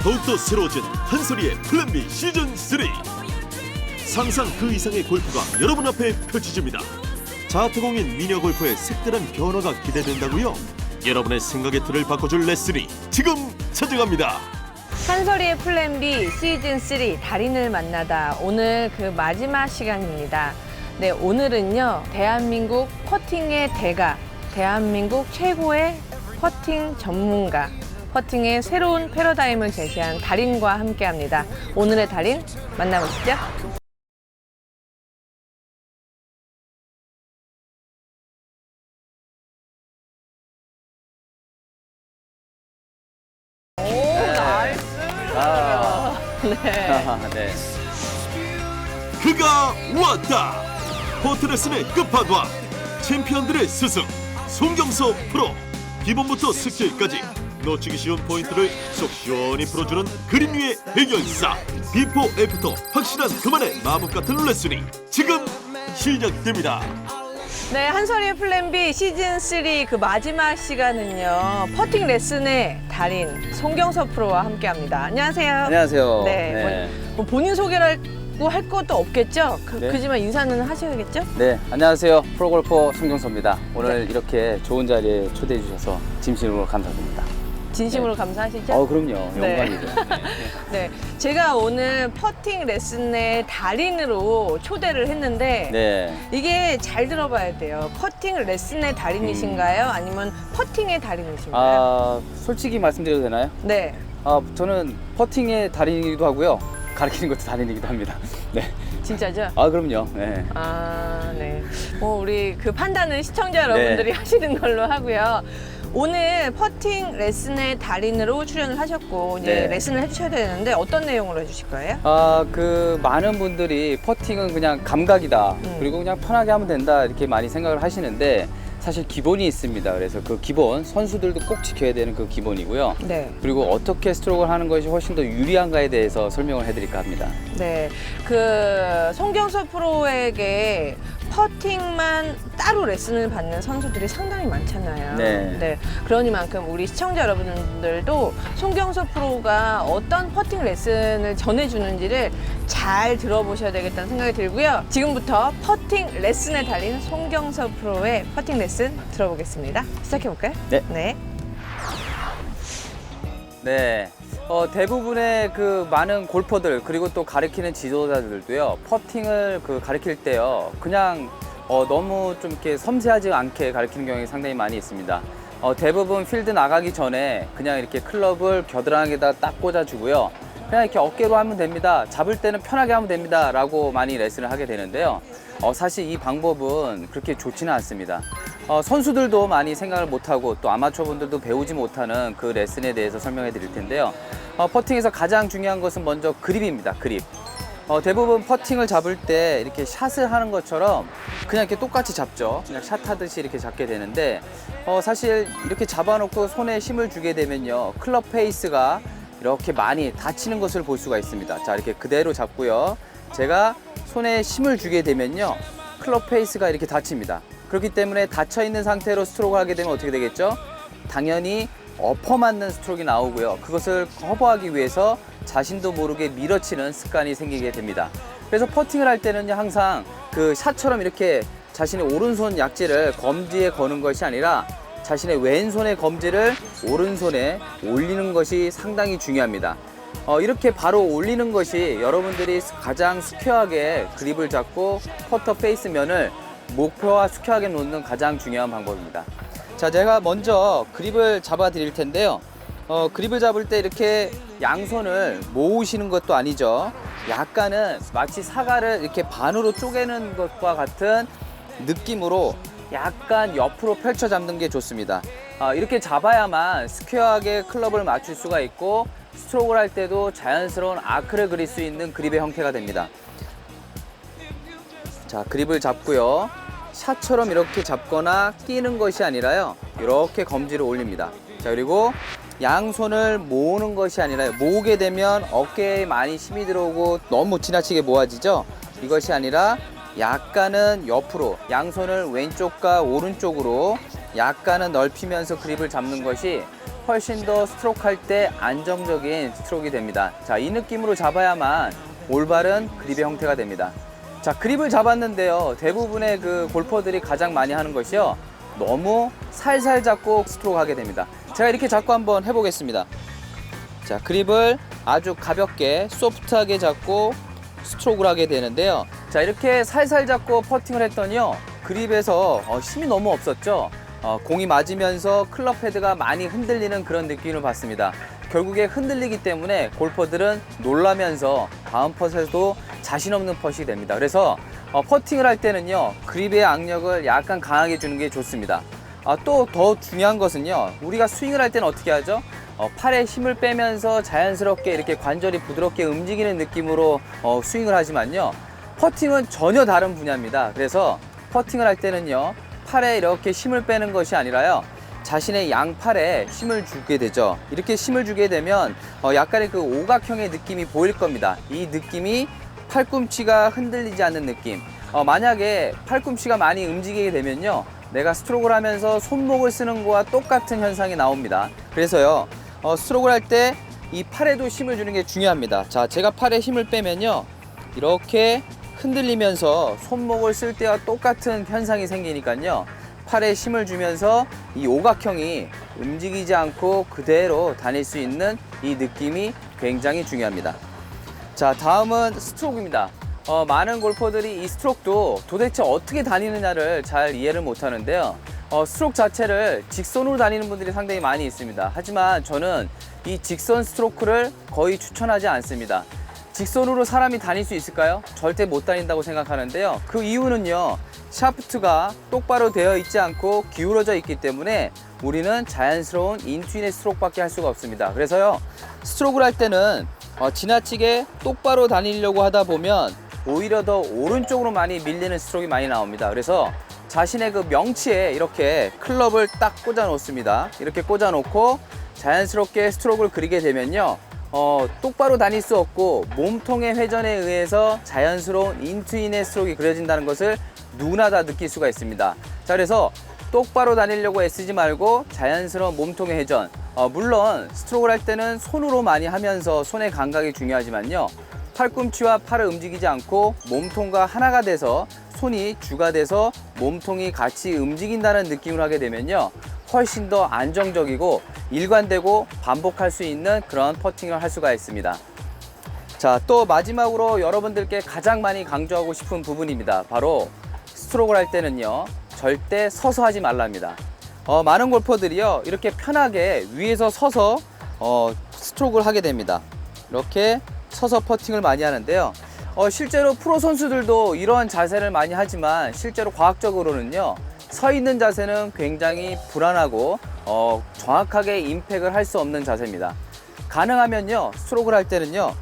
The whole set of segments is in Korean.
더욱더 새로워진 한솔이의 플랜 B 시즌 3. 상상 그 이상의 골프가 여러분 앞에 펼쳐집니다. 자타공인 미녀 골프의 색다른 변화가 기대된다고요? 여러분의 생각의 틀을 바꿔줄 레슨이 지금 찾아갑니다. 한솔이의 플랜 B 시즌 3 달인을 만나다. 오늘 그 마지막 시간입니다. 네, 오늘은요 대한민국 퍼팅의 대가, 대한민국 최고의 퍼팅 전문가, 퍼팅의 새로운 패러다임을 제시한 달인과 함께합니다. 오늘의 달인 만나보시죠. 오, 나이스. 네. 네. 그가 왔다. 포트레슨의 끝판왕, 챔피언들의 스승 송경서 프로. 기본부터 스킬까지 놓치기 쉬운 포인트를 속 시원히 풀어주는 그림 위의 해결사. 비포 애프터 확실한 그만의 마법 같은 레슨이 지금 시작됩니다. 네, 한솔이의 플랜 B 시즌 3 그 마지막 시간은요 퍼팅 레슨의 달인 송경서 프로와 함께합니다. 안녕하세요. 안녕하세요. 네, 뭐 본인 소개라고 할 것도 없겠죠? 네. 그지만 인사는 하셔야겠죠? 네, 안녕하세요. 프로골퍼 송경서입니다. 오늘 네. 이렇게 좋은 자리에 초대해 주셔서 진심으로 감사드립니다. 진심으로 네. 감사하시죠? 그럼요. 네. 영광이죠. 네, 제가 오늘 퍼팅 레슨의 달인으로 초대를 했는데 네. 이게 잘 들어봐야 돼요. 퍼팅 레슨의 달인이신가요? 아니면 퍼팅의 달인이신가요? 솔직히 말씀드려도 되나요? 네. 저는 퍼팅의 달인이기도 하고요. 가르치는 것도 달인이기도 합니다. 네. 진짜죠? 그럼요. 네. 네. 우리 그 판단은 시청자 여러분들이 하시는 걸로 하고요. 오늘 퍼팅 레슨의 달인으로 출연을 하셨고 이제 네. 레슨을 해주셔야 되는데 어떤 내용으로 해주실 거예요? 많은 분들이 퍼팅은 그냥 감각이다. 그리고 그냥 편하게 하면 된다. 이렇게 많이 생각을 하시는데 사실 기본이 있습니다. 그래서 그 기본, 선수들도 꼭 지켜야 되는 그 기본이고요. 네. 그리고 어떻게 스트로크를 하는 것이 훨씬 더 유리한가에 대해서 설명을 해드릴까 합니다. 네. 그 송경서 프로에게 퍼팅만 따로 레슨을 받는 선수들이 상당히 많잖아요. 네. 그러니만큼 우리 시청자 여러분들도 송경서 프로가 어떤 퍼팅 레슨을 전해주는지를 잘 들어보셔야 되겠다는 생각이 들고요. 지금부터 퍼팅 레슨에 달린 송경서 프로의 퍼팅 레슨 들어보겠습니다. 시작해볼까요? 네. 네. 네. 대부분의 그 많은 골퍼들 그리고 또 가르치는 지도자들도요 퍼팅을 가르칠 때요 그냥 너무 좀 이렇게 섬세하지 않게 가르치는 경향이 상당히 많이 있습니다. 대부분 필드 나가기 전에 그냥 이렇게 클럽을 겨드랑이에다 딱 꽂아주고요. 그냥 이렇게 어깨로 하면 됩니다. 잡을 때는 편하게 하면 됩니다. 라고 많이 레슨을 하게 되는데요. 사실 이 방법은 그렇게 좋지는 않습니다. 선수들도 많이 생각을 못하고 또 아마추어 분들도 배우지 못하는 그 레슨에 대해서 설명해 드릴 텐데요. 퍼팅에서 가장 중요한 것은 먼저 그립입니다. 그립. 대부분 퍼팅을 잡을 때 이렇게 샷을 하는 것처럼 그냥 이렇게 똑같이 잡죠. 그냥 샷 하듯이 이렇게 잡게 되는데 사실 이렇게 잡아놓고 손에 힘을 주게 되면요. 클럽 페이스가 이렇게 많이 다치는 것을 볼 수가 있습니다. 자, 이렇게 그대로 잡고요. 제가 손에 힘을 주게 되면요. 클럽 페이스가 이렇게 다칩니다. 그렇기 때문에 닫혀 있는 상태로 스트로크를 하게 되면 어떻게 되겠죠? 당연히 엎어 맞는 스트로크가 나오고요. 그것을 커버하기 위해서 자신도 모르게 밀어치는 습관이 생기게 됩니다. 그래서 퍼팅을 할 때는요, 항상 그 샷처럼 이렇게 자신의 오른손 약지를 검지에 거는 것이 아니라 자신의 왼손의 검지를 오른손에 올리는 것이 상당히 중요합니다. 이렇게 바로 올리는 것이 여러분들이 가장 스퀘어하게 그립을 잡고 퍼터 페이스 면을 목표와 스퀘어하게 놓는 가장 중요한 방법입니다. 자, 제가 먼저 그립을 잡아 드릴 텐데요. 그립을 잡을 때 이렇게 양손을 모으시는 것도 아니죠. 약간은 마치 사과를 이렇게 반으로 쪼개는 것과 같은 느낌으로 약간 옆으로 펼쳐 잡는 게 좋습니다. 이렇게 잡아야만 스퀘어하게 클럽을 맞출 수가 있고 스트로크를 할 때도 자연스러운 아크를 그릴 수 있는 그립의 형태가 됩니다. 자, 그립을 잡고요. 샷처럼 이렇게 잡거나 끼는 것이 아니라요. 이렇게 검지를 올립니다. 자, 그리고 양손을 모으는 것이 아니라 모으게 되면 어깨에 많이 힘이 들어오고 너무 지나치게 모아지죠. 이것이 아니라 약간은 옆으로 양손을 왼쪽과 오른쪽으로 약간은 넓히면서 그립을 잡는 것이 훨씬 더 스트로크 할 때 안정적인 스트로크가 됩니다. 자, 이 느낌으로 잡아야만 올바른 그립의 형태가 됩니다. 자, 그립을 잡았는데요. 대부분의 그 골퍼들이 가장 많이 하는 것이요. 너무 살살 잡고 스트로크 하게 됩니다. 제가 이렇게 잡고 한번 해보겠습니다. 자, 그립을 아주 가볍게 소프트하게 잡고 스트로크를 하게 되는데요. 자, 이렇게 살살 잡고 퍼팅을 했더니요. 그립에서 힘이 너무 없었죠. 공이 맞으면서 클럽 헤드가 많이 흔들리는 그런 느낌을 받습니다. 결국에 흔들리기 때문에 골퍼들은 놀라면서 다음 펫에도 자신 없는 펫이 됩니다. 그래서 퍼팅을 할 때는요, 그립의 악력을 약간 강하게 주는 게 좋습니다. 또 더 중요한 것은요, 우리가 스윙을 할 때는 어떻게 하죠? 팔에 힘을 빼면서 자연스럽게 이렇게 관절이 부드럽게 움직이는 느낌으로 스윙을 하지만요, 퍼팅은 전혀 다른 분야입니다. 그래서 퍼팅을 할 때는요, 팔에 이렇게 힘을 빼는 것이 아니라요, 자신의 양팔에 힘을 주게 되죠. 이렇게 힘을 주게 되면 약간의 그 오각형의 느낌이 보일 겁니다. 이 느낌이 팔꿈치가 흔들리지 않는 느낌. 만약에 팔꿈치가 많이 움직이게 되면요, 내가 스트로크를 하면서 손목을 쓰는 거와 똑같은 현상이 나옵니다. 그래서요, 스트로크를 할 때 이 팔에도 힘을 주는 게 중요합니다. 자, 제가 팔에 힘을 빼면요, 이렇게 흔들리면서 손목을 쓸 때와 똑같은 현상이 생기니까요, 팔에 힘을 주면서 이 오각형이 움직이지 않고 그대로 다닐 수 있는 이 느낌이 굉장히 중요합니다. 자, 다음은 스트로크입니다. 많은 골퍼들이 이 스트로크도 도대체 어떻게 다니느냐를 잘 이해를 못 하는데요. 스트로크 자체를 직선으로 다니는 분들이 상당히 많이 있습니다. 하지만 저는 이 직선 스트로크를 거의 추천하지 않습니다. 직선으로 사람이 다닐 수 있을까요? 절대 못 다닌다고 생각하는데요. 그 이유는요, 샤프트가 똑바로 되어 있지 않고 기울어져 있기 때문에 우리는 자연스러운 인투인의 스트로크밖에 할 수가 없습니다. 그래서요, 스트로크를 할 때는 지나치게 똑바로 다니려고 하다 보면 오히려 더 오른쪽으로 많이 밀리는 스트로크가 많이 나옵니다. 그래서 자신의 그 명치에 이렇게 클럽을 딱 꽂아 놓습니다. 이렇게 꽂아 놓고 자연스럽게 스트로크를 그리게 되면요, 똑바로 다닐 수 없고 몸통의 회전에 의해서 자연스러운 인투인의 스트로크가 그려진다는 것을 누구나 다 느낄 수가 있습니다. 자, 그래서 똑바로 다니려고 애쓰지 말고 자연스러운 몸통의 회전, 물론 스트로크를 할 때는 손으로 많이 하면서 손의 감각이 중요하지만요, 팔꿈치와 팔을 움직이지 않고 몸통과 하나가 돼서 손이 주가 돼서 몸통이 같이 움직인다는 느낌을 하게 되면요, 훨씬 더 안정적이고 일관되고 반복할 수 있는 그런 퍼팅을 할 수가 있습니다. 자, 또 마지막으로 여러분들께 가장 많이 강조하고 싶은 부분입니다. 바로 스트로크를 할 때는요, 절대 서서 하지 말랍니다. 많은 골퍼들이요, 이렇게 편하게 위에서 서서 스트로크를 하게 됩니다. 이렇게 서서 퍼팅을 많이 하는데요, 실제로 프로 선수들도 이러한 자세를 많이 하지만 실제로 과학적으로는요, 서 있는 자세는 굉장히 불안하고 정확하게 임팩을 할 수 없는 자세입니다. 가능하면요, 스트로크를 할 때는요,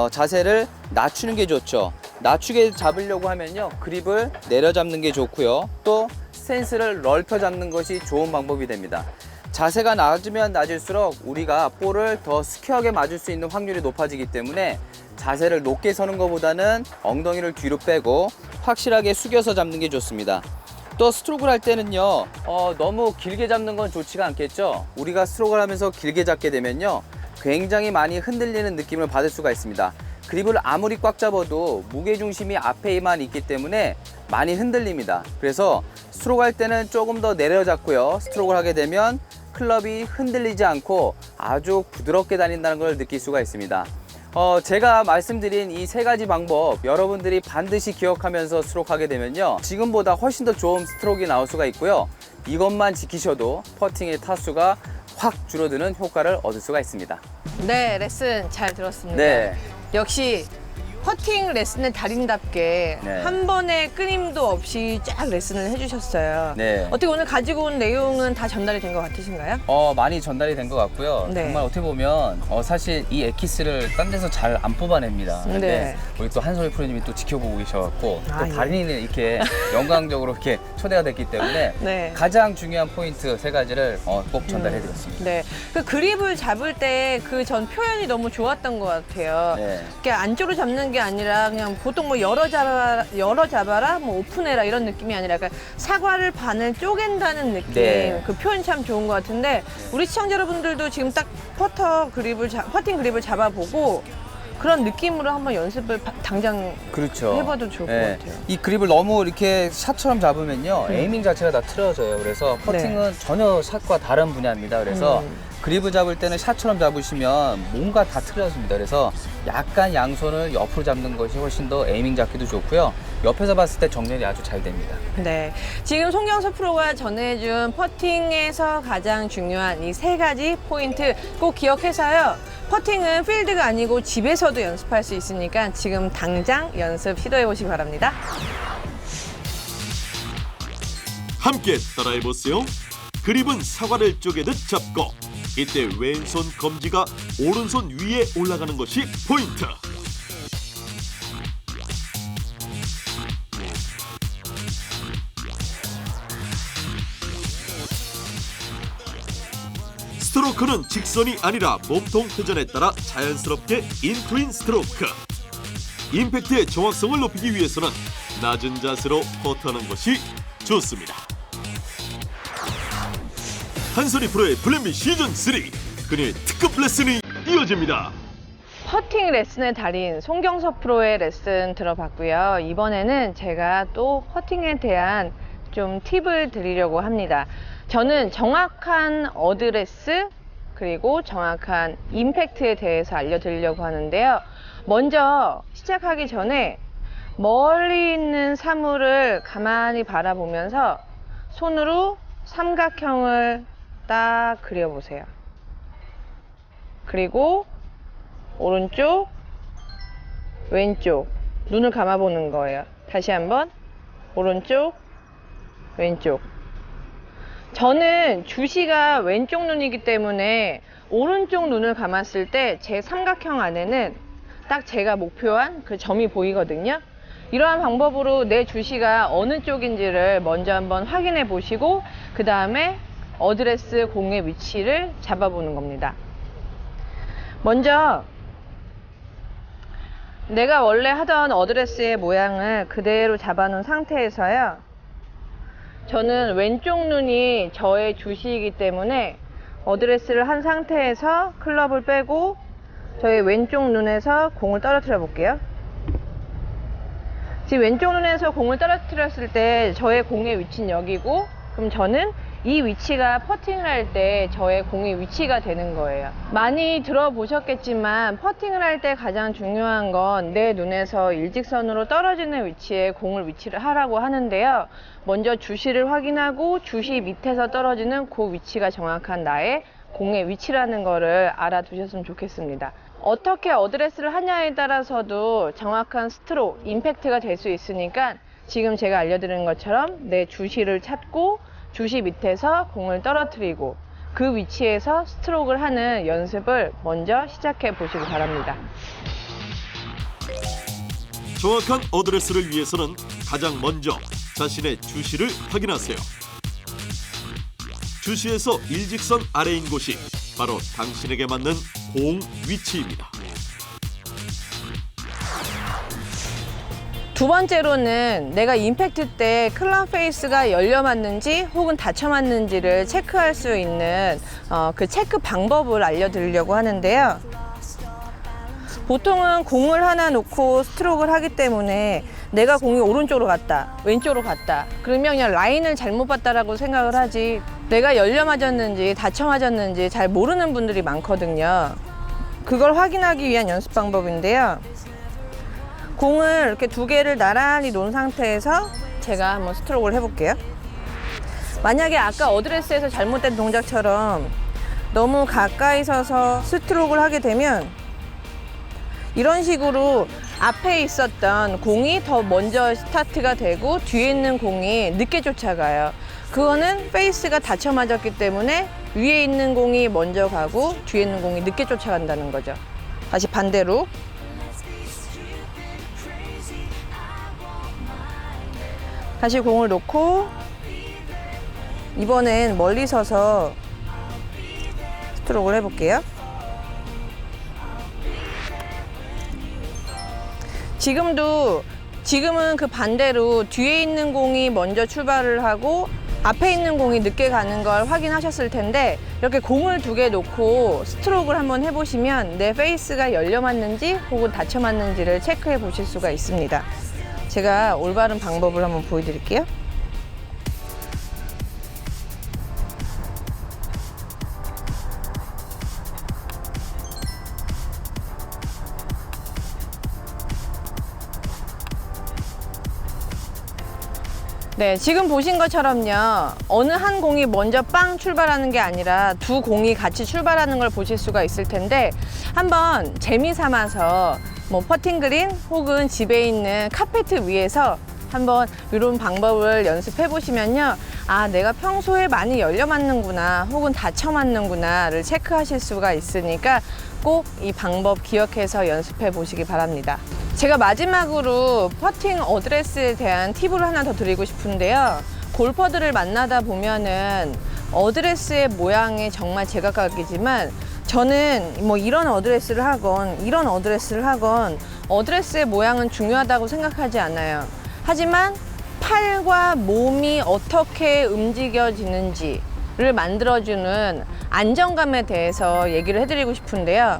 자세를 낮추는 게 좋죠. 낮추게 잡으려고 하면요, 그립을 내려잡는 게 좋고요, 또 스탠스를 넓혀 잡는 것이 좋은 방법이 됩니다. 자세가 낮으면 낮을수록 우리가 볼을 더 스퀘어하게 맞을 수 있는 확률이 높아지기 때문에 자세를 높게 서는 것보다는 엉덩이를 뒤로 빼고 확실하게 숙여서 잡는 게 좋습니다. 또 스트로크를 할 때는요, 너무 길게 잡는 건 좋지가 않겠죠. 우리가 스트로크를 하면서 길게 잡게 되면요, 굉장히 많이 흔들리는 느낌을 받을 수가 있습니다. 그립을 아무리 꽉 잡아도 무게중심이 앞에만 있기 때문에 많이 흔들립니다. 그래서 스트로크 할 때는 조금 더 내려잡고요, 스트로크를 하게 되면 클럽이 흔들리지 않고 아주 부드럽게 다닌다는 걸 느낄 수가 있습니다. 제가 말씀드린 이 세 가지 방법 여러분들이 반드시 기억하면서 스트로크 하게 되면요, 지금보다 훨씬 더 좋은 스트로크가 나올 수가 있고요, 이것만 지키셔도 퍼팅의 타수가 확 줄어드는 효과를 얻을 수가 있습니다. 네, 레슨 잘 들었습니다. 네. 역시 퍼팅 레슨의 달인답게 네. 한 번의 끊임도 없이 쫙 레슨을 해주셨어요. 네. 어떻게 오늘 가지고 온 내용은 다 전달이 된 것 같으신가요? 많이 전달이 된 것 같고요. 네. 정말 어떻게 보면 사실 이 엑기스를 딴 데서 잘 안 뽑아냅니다. 근데 네. 우리 또 한솔희 프로님이 또 지켜보고 계셔갖고 아, 또 달인이 이렇게 영광적으로 이렇게 초대가 됐기 때문에 네. 가장 중요한 포인트 세 가지를 꼭 전달해드렸습니다. 네. 그 그립을 잡을 때 그 전 표현이 너무 좋았던 것 같아요. 네. 이렇게 안쪽으로 잡는 게 아니라 그냥 보통 뭐 열어 잡아라, 뭐 오픈해라 이런 느낌이 아니라 약간 사과를 반을 쪼갠다는 느낌. 네. 그 표현 참 좋은 것 같은데 우리 시청자 여러분들도 지금 딱 퍼팅 그립을 잡아보고 그런 느낌으로 한번 연습을 당장 그렇죠. 해봐도 좋을 것 같아요. 이 그립을 너무 이렇게 샷처럼 잡으면요, 에이밍 자체가 다 틀어져요. 그래서 퍼팅은 전혀 샷과 다른 분야입니다. 그래서 그립을 잡을 때는 샷처럼 잡으시면 뭔가 다 틀어집니다. 그래서 약간 양손을 옆으로 잡는 것이 훨씬 더 에이밍 잡기도 좋고요. 옆에서 봤을 때 정렬이 아주 잘 됩니다. 네, 지금 송경수 프로가 전해준 퍼팅에서 가장 중요한 이 3가지 포인트 꼭 기억해서요. 퍼팅은 필드가 아니고 집에서도 연습할 수 있으니까 지금 당장 연습 시도해 보시기 바랍니다. 함께 따라해보세요. 그립은 사과를 쪼개듯 잡고 이때 왼손 검지가 오른손 위에 올라가는 것이 포인트. 스트로크는 직선이 아니라 몸통 회전에 따라 자연스럽게 인투인 스트로크. 임팩트의 정확성을 높이기 위해서는 낮은 자세로 퍼트하는 것이 좋습니다. 한솔이 프로의 플랜B 시즌3 그녀의 특급 레슨이 이어집니다. 퍼팅 레슨의 달인 송경섭 프로의 레슨 들어봤고요. 이번에는 제가 또 퍼팅에 대한 좀 팁을 드리려고 합니다. 저는 정확한 어드레스 그리고 정확한 임팩트에 대해서 알려드리려고 하는데요. 먼저 시작하기 전에 멀리 있는 사물을 가만히 바라보면서 손으로 삼각형을 딱 그려보세요. 그리고 오른쪽, 왼쪽 눈을 감아보는 거예요. 다시 한번 오른쪽, 왼쪽. 저는 주시가 왼쪽 눈이기 때문에 오른쪽 눈을 감았을 때 제 삼각형 안에는 딱 제가 목표한 그 점이 보이거든요. 이러한 방법으로 내 주시가 어느 쪽인지를 먼저 한번 확인해 보시고 그 다음에 어드레스 공의 위치를 잡아보는 겁니다. 먼저 내가 원래 하던 어드레스의 모양을 그대로 잡아놓은 상태에서요. 저는 왼쪽 눈이 저의 주시이기 때문에 어드레스를 한 상태에서 클럽을 빼고 저의 왼쪽 눈에서 공을 떨어뜨려 볼게요. 지금 왼쪽 눈에서 공을 떨어뜨렸을 때 저의 공의 위치는 여기고 그럼 저는 이 위치가 퍼팅을 할 때 저의 공의 위치가 되는 거예요. 많이 들어보셨겠지만 퍼팅을 할 때 가장 중요한 건 내 눈에서 일직선으로 떨어지는 위치에 공을 위치를 하라고 하는데요. 먼저 주시를 확인하고 주시 밑에서 떨어지는 그 위치가 정확한 나의 공의 위치라는 거를 알아두셨으면 좋겠습니다. 어떻게 어드레스를 하냐에 따라서도 정확한 스트로크, 임팩트가 될 수 있으니까 지금 제가 알려드린 것처럼 내 주시를 찾고 주시 밑에서 공을 떨어뜨리고 그 위치에서 스트로크를 하는 연습을 먼저 시작해 보시기 바랍니다. 정확한 어드레스를 위해서는 가장 먼저 자신의 주시를 확인하세요. 주시에서 일직선 아래인 곳이 바로 당신에게 맞는 공 위치입니다. 두 번째로는 내가 임팩트 때 클럽 페이스가 열려 맞는지 혹은 닫혀 맞는지를 체크할 수 있는 그 체크 방법을 알려드리려고 하는데요. 보통은 공을 하나 놓고 스트로크를 하기 때문에 내가 공이 오른쪽으로 갔다, 왼쪽으로 갔다 그러면 그냥 라인을 잘못 봤다라고 생각을 하지 내가 열려 맞았는지 닫혀 맞았는지 잘 모르는 분들이 많거든요. 그걸 확인하기 위한 연습 방법인데요. 공을 이렇게 두 개를 나란히 놓은 상태에서 제가 한번 스트로크를 해볼게요. 만약에 아까 어드레스에서 잘못된 동작처럼 너무 가까이 서서 스트로크를 하게 되면 이런 식으로 앞에 있었던 공이 더 먼저 스타트가 되고 뒤에 있는 공이 늦게 쫓아가요. 그거는 페이스가 닫혀 맞았기 때문에 위에 있는 공이 먼저 가고 뒤에 있는 공이 늦게 쫓아간다는 거죠. 다시 반대로. 다시 공을 놓고 이번엔 멀리 서서 스트로크를 해볼게요. 지금은 그 반대로 뒤에 있는 공이 먼저 출발을 하고 앞에 있는 공이 늦게 가는 걸 확인하셨을 텐데 이렇게 공을 2개 놓고 스트로크를 한번 해보시면 내 페이스가 열려 맞는지 혹은 닫혀 맞는지를 체크해 보실 수가 있습니다. 제가 올바른 방법을 한번 보여드릴게요. 네, 지금 보신 것처럼요. 어느 한 공이 먼저 빵 출발하는 게 아니라 2 공이 같이 출발하는 걸 보실 수가 있을 텐데 한번 재미 삼아서 뭐 퍼팅 그린 혹은 집에 있는 카페트 위에서 한번 이런 방법을 연습해 보시면요. 아, 내가 평소에 많이 열려 맞는구나 혹은 닫혀 맞는구나를 체크하실 수가 있으니까 꼭 이 방법 기억해서 연습해 보시기 바랍니다. 제가 마지막으로 퍼팅 어드레스에 대한 팁을 하나 더 드리고 싶은데요. 골퍼들을 만나다 보면은 어드레스의 모양이 정말 제각각이지만 저는 뭐 이런 어드레스를 하건 이런 어드레스를 하건 어드레스의 모양은 중요하다고 생각하지 않아요. 하지만 팔과 몸이 어떻게 움직여지는지를 만들어주는 안정감에 대해서 얘기를 해드리고 싶은데요.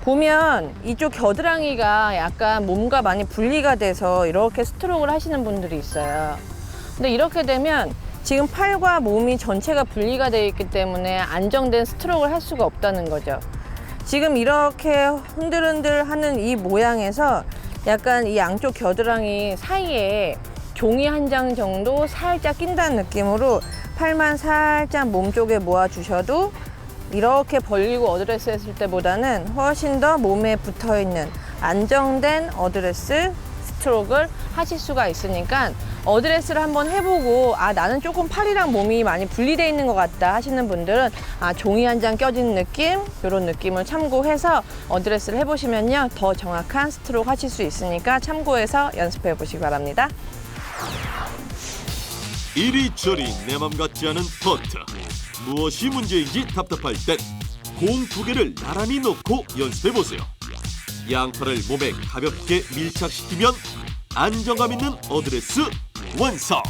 보면 이쪽 겨드랑이가 약간 몸과 많이 분리가 돼서 이렇게 스트로크를 하시는 분들이 있어요. 근데 이렇게 되면 지금 팔과 몸이 전체가 분리가 되어 있기 때문에 안정된 스트로크를 할 수가 없다는 거죠. 지금 이렇게 흔들흔들 하는 이 모양에서 약간 이 양쪽 겨드랑이 사이에 종이 한 장 정도 살짝 낀다는 느낌으로 팔만 살짝 몸 쪽에 모아 주셔도 이렇게 벌리고 어드레스 했을 때보다는 훨씬 더 몸에 붙어 있는 안정된 어드레스 스트로크를 하실 수가 있으니까 어드레스를 한번 해보고 아, 나는 조금 팔이랑 몸이 많이 분리되어 있는 것 같다 하시는 분들은 아, 종이 한 장 껴진 느낌, 이런 느낌을 참고해서 어드레스를 해보시면요. 더 정확한 스트로크 하실 수 있으니까 참고해서 연습해 보시기 바랍니다. 이리저리 내 맘 같지 않은 퍼트. 무엇이 문제인지 답답할 땐 공 2개를 나란히 놓고 연습해보세요. 양팔을 몸에 가볍게 밀착시키면 안정감 있는 어드레스 완성!